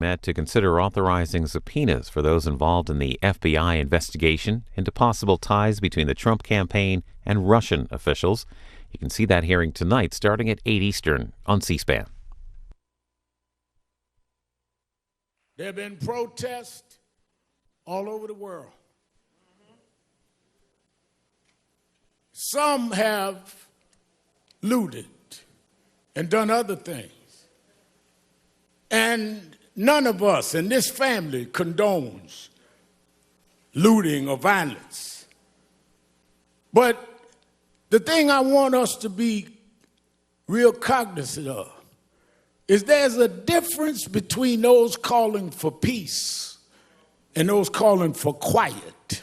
met to consider authorizing subpoenas for those involved in the FBI investigation into possible ties between the Trump campaign and Russian officials. You can see that hearing tonight starting at 8 Eastern on C-SPAN. There have been protests all over the world. Some have looted and done other things. And none of us in this family condones looting or violence. But the thing I want us to be real cognizant of is there's a difference between those calling for peace and those calling for quiet.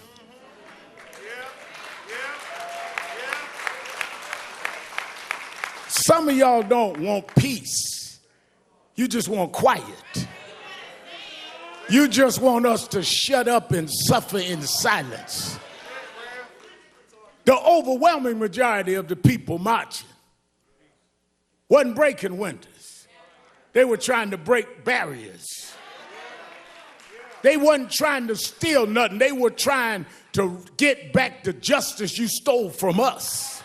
Some of y'all don't want peace. You just want quiet. You just want us to shut up and suffer in silence. The overwhelming majority of the people marching wasn't breaking windows. They were trying to break barriers. They wasn't trying to steal nothing. They were trying to get back the justice you stole from us.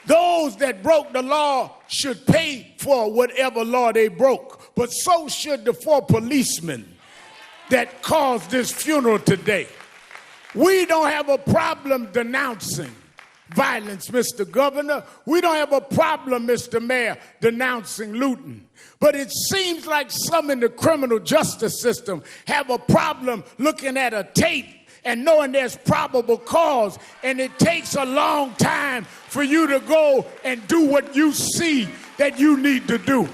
Those that broke the law should pay for whatever law they broke, but so should the 4 policemen that caused this funeral today. We don't have a problem denouncing violence, Mr. Governor. We don't have a problem, Mr. Mayor, denouncing looting. But it seems like some in the criminal justice system have a problem looking at a tape and knowing there's probable cause, and it takes a long time for you to go and do what you see that you need to do.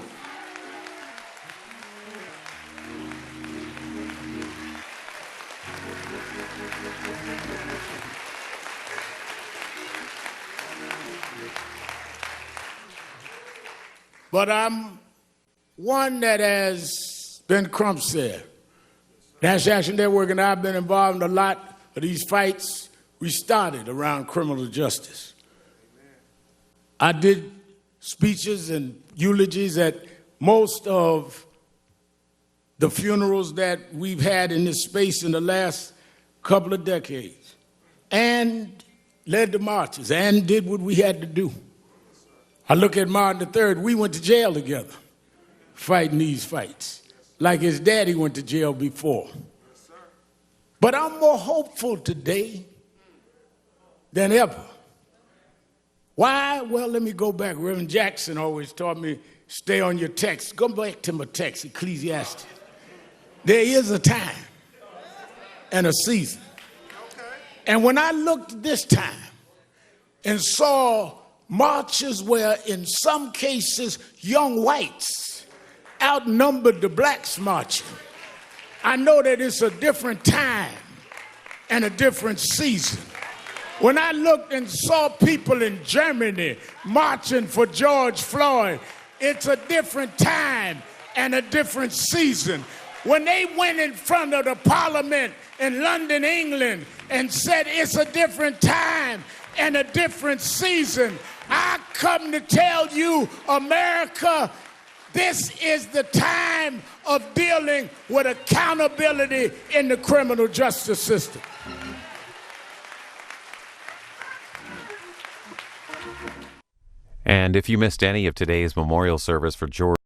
But I'm one that has been Crump said. National Action Network and I have been involved in a lot of these fights we started around criminal justice. I did speeches and eulogies at most of the funerals that we've had in this space in the last couple of decades, and led the marches and did what we had to do. I look at Martin III, we went to jail together fighting these fights, like his daddy went to jail before. But I'm more hopeful today than ever. Why? Well, let me go back. Reverend Jackson always taught me, stay on your text. Go back to my text, Ecclesiastes. There is a time and a season. And when I looked this time and saw marches where in some cases young whites outnumbered the blacks marching, I know that it's a different time and a different season. When I looked and saw people in Germany marching for George Floyd, it's a different time and a different season. When they went in front of the parliament in London, England, and said it's a different time and a different season, I come to tell you, America, this is the time of dealing with accountability in the criminal justice system. And if you missed any of today's memorial service for George